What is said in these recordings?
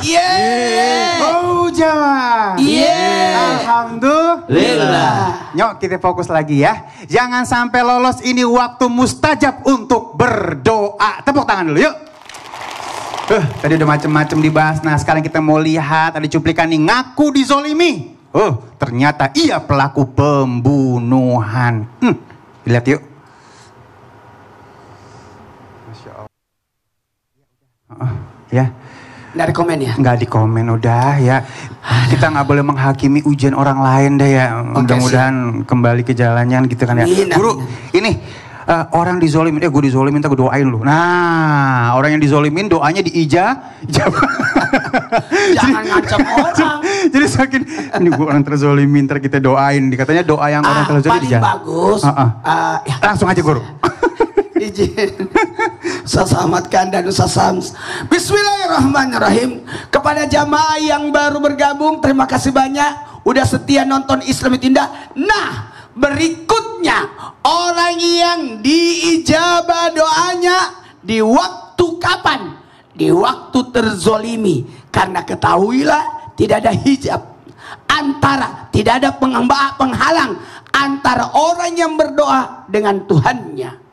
Yeah. Oh Jawa. Yeah. Alhamdulillah. Nyok kita fokus lagi ya. Jangan sampai lolos, ini waktu mustajab untuk berdoa. Tepuk tangan dulu yuk. Tadi udah macem-macem dibahas. Nah sekarang kita mau lihat ada cuplikan nih, ngaku dizolimi. Ternyata ia pelaku pembunuhan. Lihat yuk. Masya Allah. Ya. Nggak di komen ya? Nggak di komen udah ya. Kita nggak boleh menghakimi ujian orang lain deh ya. Mudah-mudahan kembali ke jalannya gitu kan ya. Guru, ini orang dizolimin, gue dizolimin, gue doain lu. Nah, orang yang dizolimin doanya diijabah. Jangan ngancam orang. Jadi saking ini gue orang terzolimin, ntar kita doain. Dikatanya doa yang orang terzolimin paling bagus. Ya. Langsung aja guru. Izin saya selamatkan dan Ustaz Sams. Bismillahirrahmanirrahim. Kepada jamaah yang baru bergabung, terima kasih banyak udah setia nonton Islam itu Indah. Nah, berikutnya orang yang diijabah doanya di waktu kapan? Di waktu terzolimi. Karena ketahuilah tidak ada hijab antara, tidak ada penghalang antara orang yang berdoa dengan Tuhannya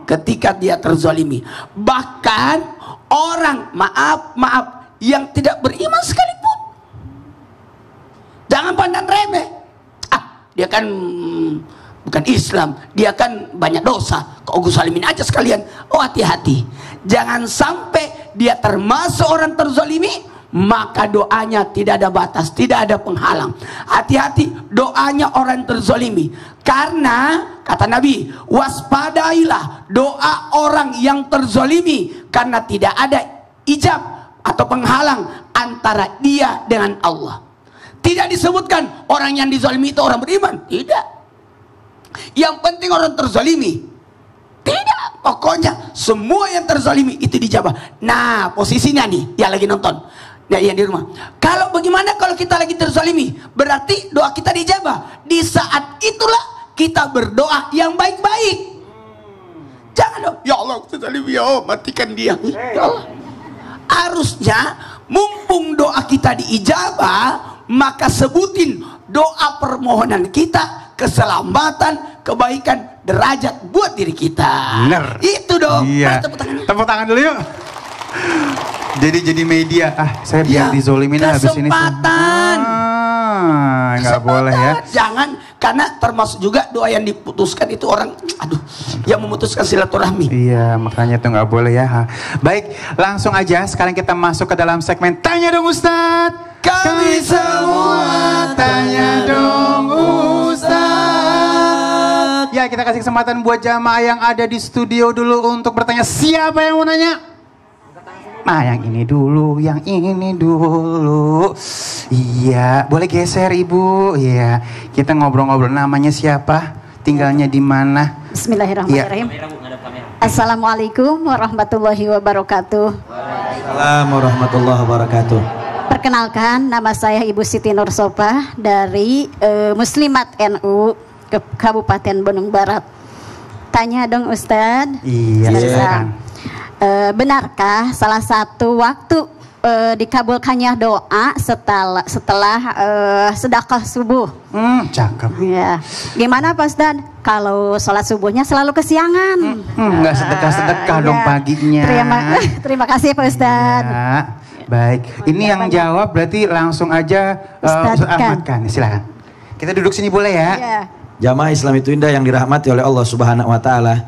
ketika dia terzalimi. Bahkan orang maaf yang tidak beriman sekalipun, jangan pandang remeh. Dia kan bukan Islam, dia kan banyak dosa, kok gue salimin aja sekalian. Hati-hati, jangan sampai dia termasuk orang terzalimi, maka doanya tidak ada batas, tidak ada penghalang. Hati-hati doanya orang terzalimi. Karena kata Nabi, waspadailah doa orang yang terzalimi, karena tidak ada ijab atau penghalang antara dia dengan Allah. Tidak disebutkan orang yang dizalimi itu orang beriman, tidak. Yang penting orang terzalimi. Tidak, pokoknya semua yang terzalimi itu dijabah. Nah, posisinya nih yang lagi nonton, yang di rumah. Kalau bagaimana kalau kita lagi terzalimi? Berarti doa kita dijabah. Di saat itulah kita berdoa yang baik-baik. Jangan dong, ya Allah terzalimi, ya Allah matikan dia. Ya Allah. Harusnya mumpung doa kita diijabah, maka sebutin doa permohonan kita, keselamatan, kebaikan, derajat buat diri kita. Bener. Itu dong. Iya. Tepuk tangan dulu yuk. Jadi media. Saya biar dizolimin habis ini. Kesempatan. Nggak boleh ya. Jangan, karena termasuk juga doa yang diputuskan itu orang, yang memutuskan silaturahmi. Iya, makanya itu nggak boleh ya. Baik, langsung aja sekarang kita masuk ke dalam segmen Tanya Dong Ustadz. Kami semua tanya dong Ustadz. Ya, kita kasih kesempatan buat jamaah yang ada di studio dulu untuk bertanya. Siapa yang mau nanya? Nah, yang ini dulu, yang ini dulu. Iya, boleh geser Ibu. Iya, kita ngobrol-ngobrol. Namanya siapa? Tinggalnya di mana? Bismillahirrahmanirrahim. Ya. Assalamualaikum warahmatullahi wabarakatuh. Waalaikumsalam warahmatullahi wabarakatuh. Perkenalkan, nama saya Ibu Siti Nursopa dari Muslimat NU Kabupaten Bandung Barat. Tanya dong Ustadz. Iya, silakan. Benarkah salah satu waktu dikabulkannya doa setelah sedekah subuh? Cakep. Ya. Gimana Pak Ustadz? Kalau sholat subuhnya selalu kesiangan. Nggak sedekah-sedekah dong paginya. Terima kasih Pak Ustadz. Ya, baik. Ini yang jawab berarti langsung aja Ustadz Ahmad kan. Silakan. Kita duduk sini boleh ya? Ya. Jamaah Islam itu Indah yang dirahmati oleh Allah Subhanahu wa taala.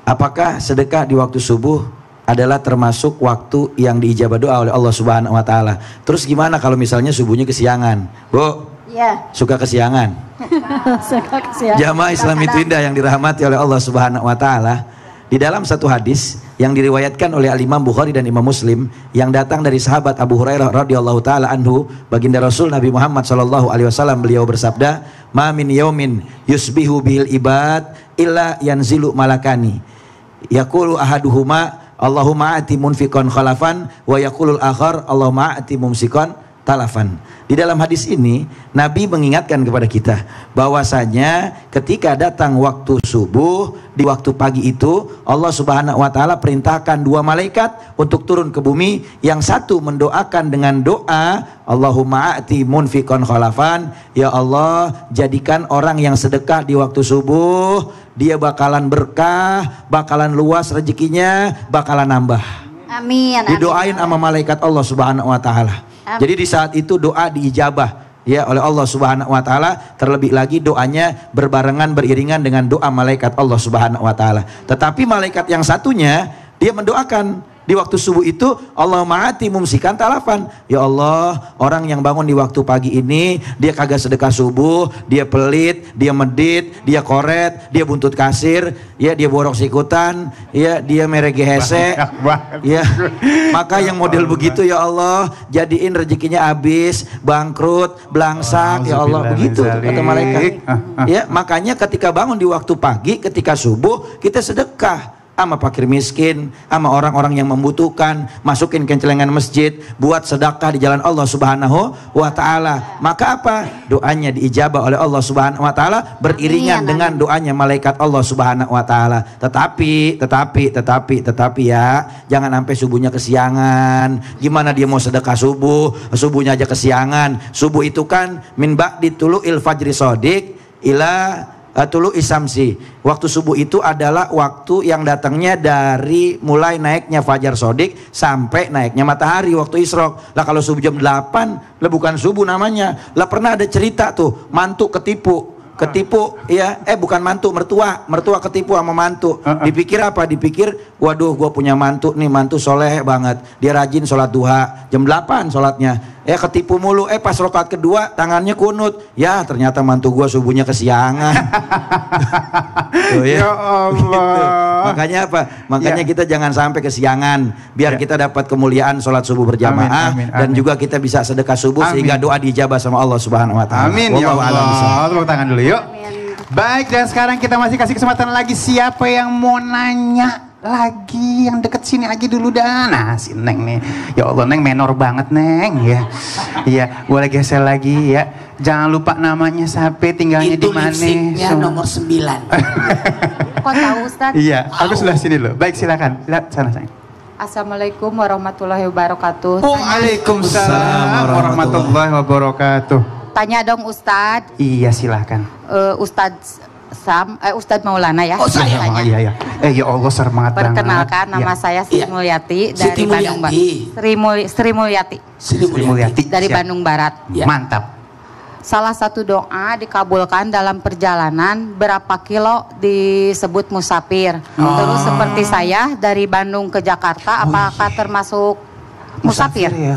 Apakah sedekah di waktu subuh adalah termasuk waktu yang diijabah doa oleh Allah Subhanahu wa taala? Terus gimana kalau misalnya subuhnya kesiangan? Bu? Iya. Suka kesiangan? Suka kesiangan. Jamaah Islam itu Indah yang dirahmati oleh Allah Subhanahu wa taala. Di dalam satu hadis yang diriwayatkan oleh Al-Imam Bukhari dan Imam Muslim yang datang dari sahabat Abu Hurairah radhiyallahu taala anhu, baginda Rasul Nabi Muhammad sallallahu alaihi wasallam, beliau bersabda, "Ma min yaumin yusbihu bihil ibad illa yanzilu malakani. Yaqulu ahaduhuma Allahumma ati munfiqan khalafan wa yaqulul akhar Allahumma ati mumsikan talafan. Di dalam hadis ini Nabi mengingatkan kepada kita bahwasanya ketika datang waktu subuh, di waktu pagi itu Allah Subhanahu wa taala perintahkan 2 malaikat untuk turun ke bumi. Yang satu mendoakan dengan doa Allahumma a'ti munfiqan khalafan, ya Allah jadikan orang yang sedekah di waktu subuh dia bakalan berkah, bakalan luas rezekinya, bakalan nambah. Amin. Didoain sama malaikat Allah Subhanahu wa taala. Jadi di saat itu doa diijabah ya oleh Allah Subhanahu wa taala, terlebih lagi doanya berbarengan beriringan dengan doa malaikat Allah Subhanahu wa taala. Tetapi malaikat yang satunya dia mendoakan di waktu subuh itu, Allahumma ati mumsikan talafan, ya Allah orang yang bangun di waktu pagi ini dia kagak sedekah subuh, dia pelit, dia medit, dia koret, dia buntut kasir, ya dia borok sikutan, ya dia merege hese, ya maka yang model begitu ya Allah jadiin rezekinya habis, bangkrut, belangsak, ya Allah, begitu kata malaikat. Ya makanya ketika bangun di waktu pagi, ketika subuh kita sedekah sama fakir miskin, sama orang-orang yang membutuhkan, masukin ke celengan masjid, buat sedekah di jalan Allah Subhanahu wa taala. Maka apa? Doanya diijabah oleh Allah Subhanahu wa taala beriringan dengan doanya malaikat Allah Subhanahu wa taala. Tetapi ya, jangan sampai subuhnya kesiangan. Gimana dia mau sedekah subuh, subuhnya aja kesiangan. Subuh itu kan min ba'di tulu'il fajri shadiq ila tulu isamsi. Waktu subuh itu adalah waktu yang datangnya dari mulai naiknya fajar sodik sampai naiknya matahari waktu isrok. Lah kalau subuh jam 8 lah bukan subuh namanya. Lah pernah ada cerita tuh mantu ketipu ya, bukan mantu, mertua ketipu sama mantu. Dipikir apa? Dipikir waduh gua punya mantu nih, mantu soleh banget, dia rajin sholat duha jam 8 sholatnya, ketipu mulu, pas rakaat kedua tangannya kunut, ya ternyata mantu gua subuhnya kesiangan. Tuh, ya Allah. Gitu. Makanya apa? Makanya kita jangan sampai kesiangan biar kita dapat kemuliaan sholat subuh berjamaah. Dan juga kita bisa sedekah subuh sehingga doa dijabah sama Allah Subhanahu wa taala. Amin ya Allah. Tepuk tangan dulu yuk. Baik, dan sekarang kita masih kasih kesempatan lagi, siapa yang mau nanya lagi yang deket sini aja dulu dah. Nah si Neng nih, ya Allah Neng menor banget Neng ya. Iya, boleh geser lagi ya. Jangan lupa namanya sampai tinggalnya di mana. Itu listriknya nomor 9. Kok tahu Ustaz? Iya, aku sebelah sini loh. Baik silakan, lihat sana sayang. Assalamualaikum warahmatullahi wabarakatuh. Waalaikumsalam warahmatullahi wabarakatuh. Tanya dong Ustadz. Iya silahkan. Ustadz Maulana ya. Oh saya. Iya. Ya Allah semangat banget. Perkenalkan nama saya Sri Mulyati dari Bandung Barat. Sri Mulyati dari Bandung Barat. Ya. Mantap. Salah satu doa dikabulkan dalam perjalanan berapa kilo disebut musafir. Terus seperti saya dari Bandung ke Jakarta, apakah termasuk musafir? Ya.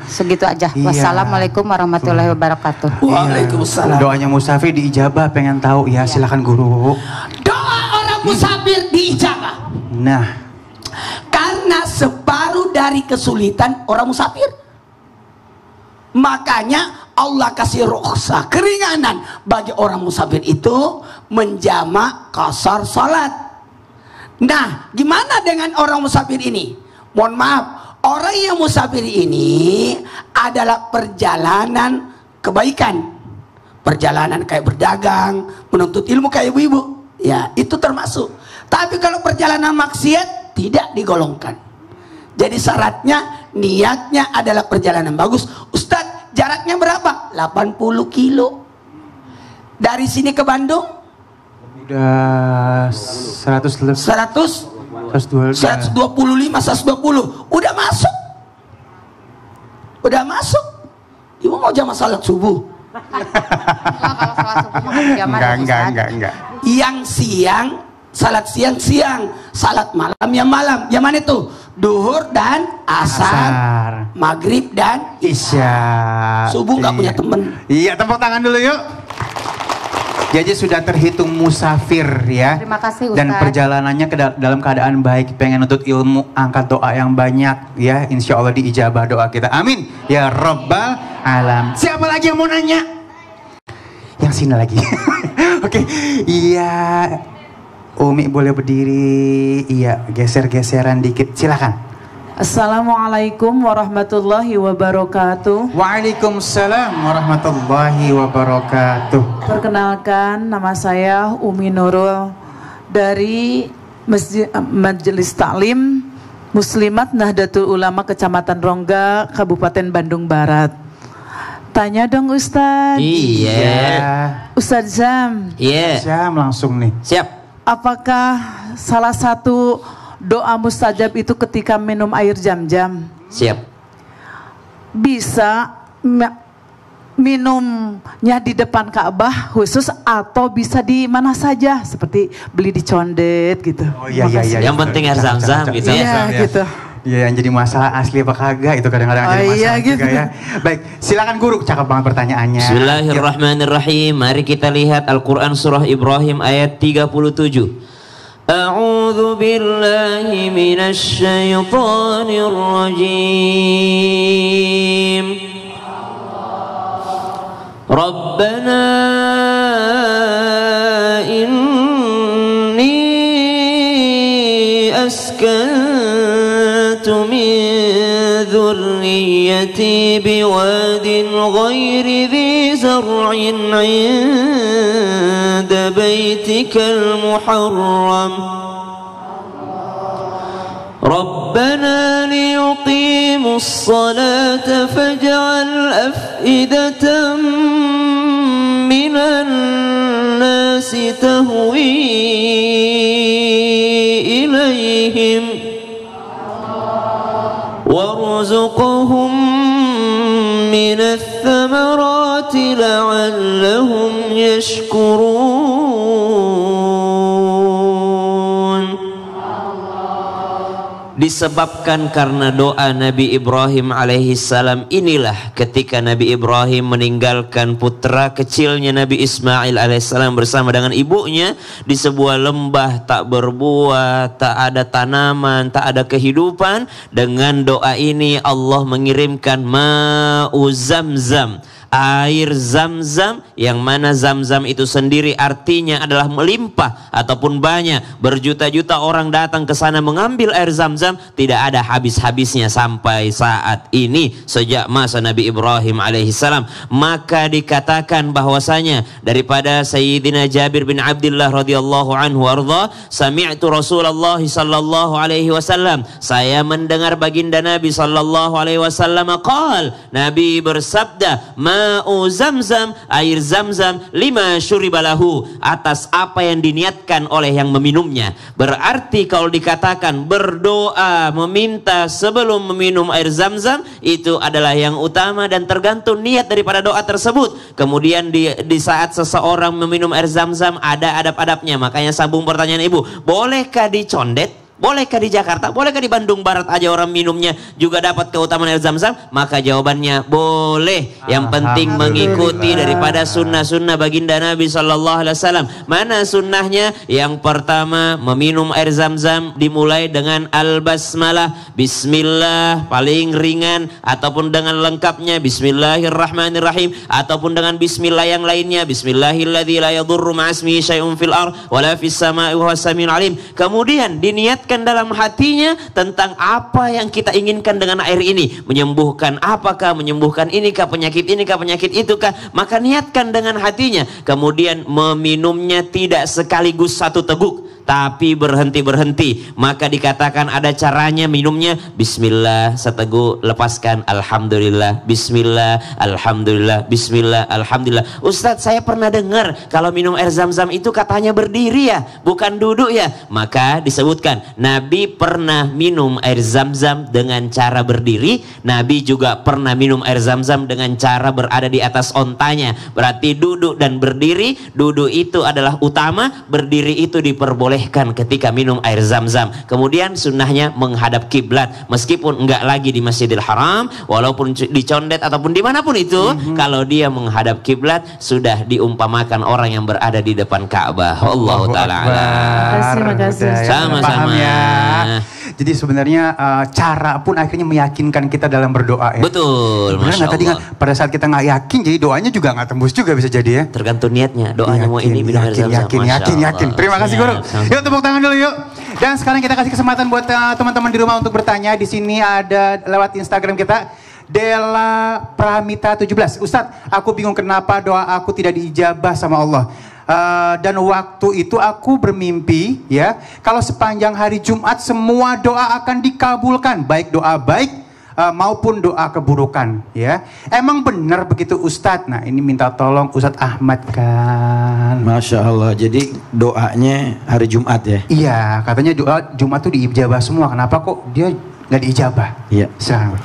Segitu aja. Iya. Wassalamualaikum warahmatullahi wabarakatuh. Waalaikumsalam. Doanya musafir diijabah, pengen tahu ya, silakan guru. Doa orang musafir diijabah. Nah, karena separuh dari kesulitan orang musafir. Makanya Allah kasih rukhsah, keringanan bagi orang musafir itu menjamak qasar salat. Nah, gimana dengan orang musafir ini? Mohon maaf, orang yang musafir ini adalah perjalanan kebaikan, perjalanan kayak berdagang, menuntut ilmu kayak ibu-ibu, ya itu termasuk. Tapi kalau perjalanan maksiat tidak digolongkan. Jadi syaratnya niatnya adalah perjalanan bagus. Ustadz, jaraknya berapa? 80 kilo. Dari sini ke Bandung? Udah 125, 120. Udah masuk. Ibu mau jamaah salat subuh? Kalau salat subuh enggak. Yang siang, salat siang, salat malam yang malam. Yang mana itu? Duhur dan asar. Maghrib dan isya. Subuh nggak punya temen. Iya, tepuk tangan dulu yuk. Jadi sudah terhitung musafir ya. Terima kasih Ustaz. Dan perjalanannya dalam keadaan baik, pengen nuntut ilmu, angkat doa yang banyak ya. Insya Allah diijabah doa kita. Amin ya Rabbal Alam. Siapa lagi yang mau nanya? Yang sini lagi. Oke. Iya. Umi boleh berdiri. Iya, geser-geseran dikit. Silakan. Assalamualaikum warahmatullahi wabarakatuh. Waalaikumsalam warahmatullahi wabarakatuh. Perkenalkan, nama saya Umi Nurul dari Majelis Taklim Muslimat Nahdlatul Ulama Kecamatan Rongga, Kabupaten Bandung Barat. Tanya dong Ustadz. Iya. Ustadz Zam. Iya. Jam langsung nih. Siap. Apakah salah satu doa mustajab itu ketika minum air Zam-Zam? Siap. Bisa minumnya di depan Ka'bah khusus atau bisa di mana saja seperti beli di condet gitu. Oh iya iya iya. Yang penting air Zam-Zam gitu. Iya gitu. Iya, yang jadi masalah asli apa kagak itu kadang-kadang jadi masalah gitu. juga ya. Baik, silakan guru, cakep banget pertanyaannya. Bismillahirrahmanirrahim. Mari kita lihat Al-Quran surah Ibrahim ayat 37. A'udzu billahi minasy syaithanir rajim. Rabbana inni askantu min dhurriyyati biwadin ghairi dhi zar'in 'inda baitikal muharram Rabbana liyuqimus salata faj'al af'idatan minan nasi tahwi ilaihim warzuqhum minats thamarati la'allahum yashkurun. Disebabkan karena doa Nabi Ibrahim alaihissalam inilah ketika Nabi Ibrahim meninggalkan putra kecilnya Nabi Ismail alaihissalam bersama dengan ibunya di sebuah lembah tak berbuah, tak ada tanaman, tak ada kehidupan. Dengan doa ini Allah mengirimkan ma'u Zamzam, air Zamzam, yang mana Zamzam itu sendiri artinya adalah melimpah ataupun banyak. Berjuta-juta orang datang ke sana mengambil air Zamzam, tidak ada habis-habisnya sampai saat ini sejak masa Nabi Ibrahim alaihissalam. Maka dikatakan bahwasanya daripada Sayyidina Jabir bin Abdullah radhiyallahu anhu arda, sami'tu Rasulullah sallallahu alaihi wasallam, saya mendengar baginda Nabi sallallahu alaihi wasallam qal, Nabi bersabda, ma'u Zamzam, air Zamzam, lima syuribalahu, atas apa yang diniatkan oleh yang meminumnya. Berarti kalau dikatakan berdoa meminta sebelum meminum air Zamzam, itu adalah yang utama dan tergantung niat daripada doa tersebut. Kemudian di saat seseorang meminum air Zamzam ada adab-adabnya. Makanya sambung pertanyaan ibu, bolehkah dicondet? Bolehkah di Jakarta? Bolehkah di Bandung Barat aja orang minumnya juga dapat keutamaan air Zamzam? Maka jawabannya boleh. Yang penting mengikuti daripada sunnah-sunnah baginda Nabi sallallahu alaihi wasallam. Mana sunnahnya? Yang pertama, meminum air Zamzam dimulai dengan al-basmalah, bismillah, paling ringan, ataupun dengan lengkapnya bismillahirrahmanirrahim, ataupun dengan bismillah yang lainnya, bismillahilladzi la yadurru ma'asmihi syai'un fil ardh wala fis sama'i wa huwas samiul alim. Kemudian diniat dalam hatinya tentang apa yang kita inginkan dengan air ini, menyembuhkan apakah, menyembuhkan inikah, penyakit inikah, penyakit itukah, maka niatkan dengan hatinya. Kemudian meminumnya tidak sekaligus satu teguk, tapi berhenti-berhenti. Maka dikatakan ada caranya minumnya, bismillah seteguk, lepaskan alhamdulillah, bismillah alhamdulillah, bismillah alhamdulillah. Ustadz, saya pernah dengar kalau minum air Zamzam itu katanya berdiri ya, bukan duduk ya. Maka disebutkan Nabi pernah minum air Zamzam dengan cara berdiri. Nabi juga pernah minum air Zamzam dengan cara berada di atas ontanya. Berarti duduk dan berdiri, duduk itu adalah utama, berdiri itu diperbolehkan ketika minum air Zamzam. Kemudian sunnahnya menghadap kiblat, meskipun enggak lagi di Masjidil Haram, walaupun di Condet ataupun dimanapun itu, kalau dia menghadap kiblat sudah diumpamakan orang yang berada di depan Ka'bah. Allahu taala. Terima kasih. Sama-sama. Jadi sebenarnya cara pun akhirnya meyakinkan kita dalam berdoa ya. Betul, Benar Masya nggak tadi kan Allah. pada saat kita nggak yakin, jadi doanya juga nggak tembus juga bisa jadi ya. Tergantung niatnya, doanya mau ini minum air zam-zam. Yakin. Terima kasih guru. Yuk tepuk tangan dulu yuk. Dan sekarang kita kasih kesempatan buat teman-teman di rumah untuk bertanya. Di sini ada lewat Instagram kita. Dela Pramita 17. Ustadz, aku bingung kenapa doa aku tidak diijabah sama Allah. Dan waktu itu aku bermimpi ya, kalau sepanjang hari Jumat semua doa akan dikabulkan, baik doa baik maupun doa keburukan ya. Emang benar begitu Ustadz? Nah ini minta tolong Ustadz Ahmad kan. Masya Allah, jadi doanya hari Jumat ya? Iya, katanya doa Jumat tuh diijabah semua. Kenapa kok dia nggak diijabah? Iya. Silahkan.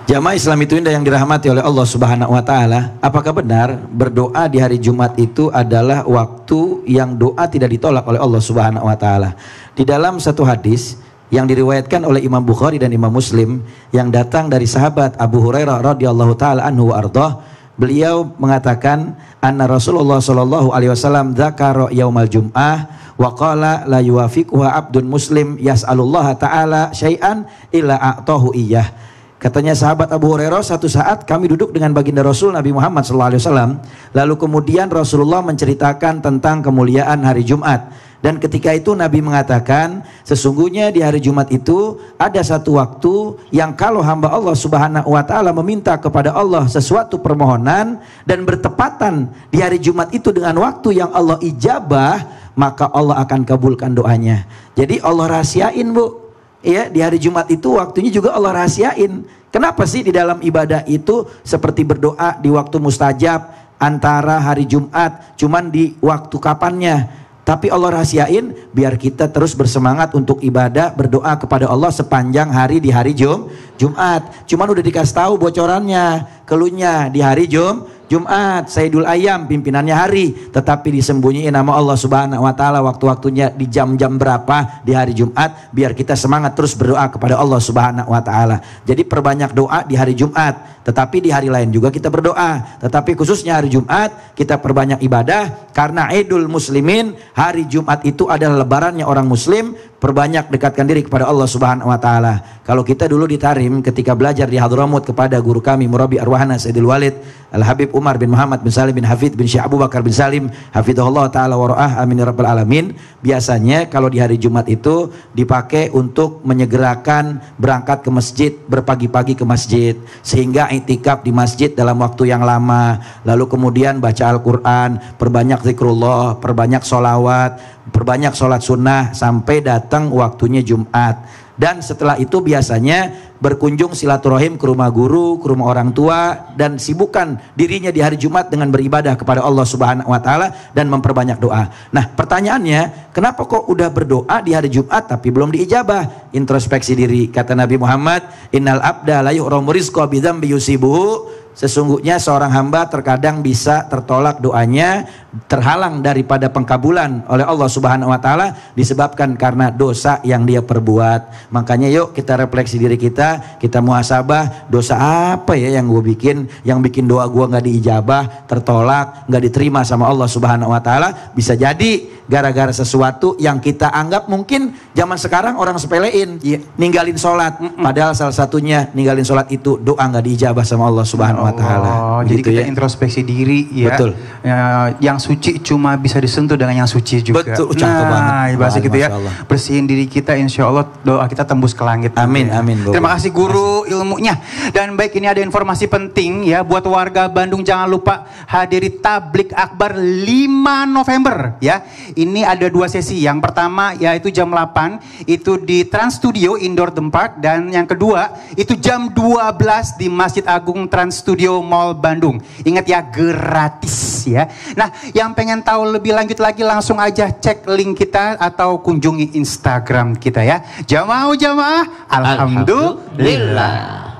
Jamaah Islam itu indah yang dirahmati oleh Allah Subhanahu wa taala, apakah benar berdoa di hari Jumat itu adalah waktu yang doa tidak ditolak oleh Allah Subhanahu wa taala? Di dalam satu hadis yang diriwayatkan oleh Imam Bukhari dan Imam Muslim yang datang dari sahabat Abu Hurairah radhiyallahu taala anhu wa ardhah, beliau mengatakan anna Rasulullah sallallahu alaihi wasallam dzakara yaumal jum'ah wa qala la yuwafiquha abdun muslim yas'alullaha ta'ala syai'an illa a'tahu iyyah. Katanya sahabat Abu Hurairah, satu saat kami duduk dengan baginda Rasul Nabi Muhammad SAW. Lalu kemudian Rasulullah menceritakan tentang kemuliaan hari Jumat. Dan ketika itu Nabi mengatakan, sesungguhnya di hari Jumat itu ada satu waktu yang kalau hamba Allah Subhanahu wa taala meminta kepada Allah sesuatu permohonan dan bertepatan di hari Jumat itu dengan waktu yang Allah ijabah, maka Allah akan kabulkan doanya. Jadi Allah rahasiain, Bu. Ya, di hari Jumat itu waktunya juga Allah rahasiain. Kenapa sih di dalam ibadah itu seperti berdoa di waktu mustajab antara hari Jumat, cuman di waktu kapannya? Tapi Allah rahasiain biar kita terus bersemangat untuk ibadah, berdoa kepada Allah sepanjang hari di hari Jumat. Cuman udah dikasih tahu bocorannya, keluhnya di hari Jumat, Sayyidul Ayyam, pimpinannya hari, tetapi disembunyiin nama Allah Subhanahu wa taala waktu-waktunya di jam-jam berapa di hari Jumat, biar kita semangat terus berdoa kepada Allah Subhanahu wa taala. Jadi perbanyak doa di hari Jumat, tetapi di hari lain juga kita berdoa, tetapi khususnya hari Jumat kita perbanyak ibadah karena Idul Muslimin, hari Jumat itu adalah lebarannya orang muslim. Perbanyak dekatkan diri kepada Allah Subhanahu wa taala. Kalau kita dulu di Tarim ketika belajar di Hadramut kepada guru kami Murabi Arwahana Sayyidul Walid Al Habib Umar bin Muhammad bin Salim bin Hafid bin Syekh Abu Bakar bin Salim hafizahullah taala wa ra'ah amin ya rabbal alamin, biasanya kalau di hari Jumat itu dipakai untuk menyegerakan berangkat ke masjid, berpagi-pagi ke masjid, sehingga iktikaf di masjid dalam waktu yang lama, lalu kemudian baca Al-Quran, perbanyak zikrullah, perbanyak sholawat, perbanyak sholat sunnah sampai datang waktunya Jumat. Dan setelah itu biasanya berkunjung silaturahim ke rumah guru, ke rumah orang tua, dan sibukkan dirinya di hari Jumat dengan beribadah kepada Allah Subhanahu wa taala dan memperbanyak doa. Nah, pertanyaannya, kenapa kok udah berdoa di hari Jumat tapi belum diijabah? Introspeksi diri. Kata Nabi Muhammad, innal abda la yuhramu rizqa bi dzambi yusibuhu. Sesungguhnya seorang hamba terkadang bisa tertolak doanya, terhalang daripada pengkabulan oleh Allah Subhanahu wa taala disebabkan karena dosa yang dia perbuat. Makanya yuk kita refleksi diri kita muhasabah, dosa apa ya yang gue bikin, yang bikin doa gue nggak diijabah, tertolak, nggak diterima sama Allah Subhanahu wa taala. Bisa jadi gara-gara sesuatu yang kita anggap mungkin zaman sekarang orang sepelein, ninggalin sholat, padahal salah satunya ninggalin sholat itu doa nggak diijabah sama Allah Subhanahu wa taala. Jadi Gitu kita ya. introspeksi diri ya. Betul. Yang suci cuma bisa disentuh dengan yang suci juga. Betul, cakep banget. Bahasa gitu ya. Masya Allah. Bersihin diri kita, insya Allah doa kita tembus ke langit. Amin, Ya. amin, Bu. Terima kasih guru ilmunya. Dan baik, ini ada informasi penting ya buat warga Bandung, jangan lupa hadiri Tablik Akbar 5 November ya. Ini ada 2 sesi. Yang pertama yaitu jam 8 itu di Trans Studio Indoor The Park, dan yang kedua itu jam 12 di Masjid Agung Trans Studio Mall Bandung. Ingat ya, gratis ya. Nah, yang pengen tahu lebih lanjut lagi langsung aja cek link kita atau kunjungi Instagram kita ya. Jamaah, alhamdulillah.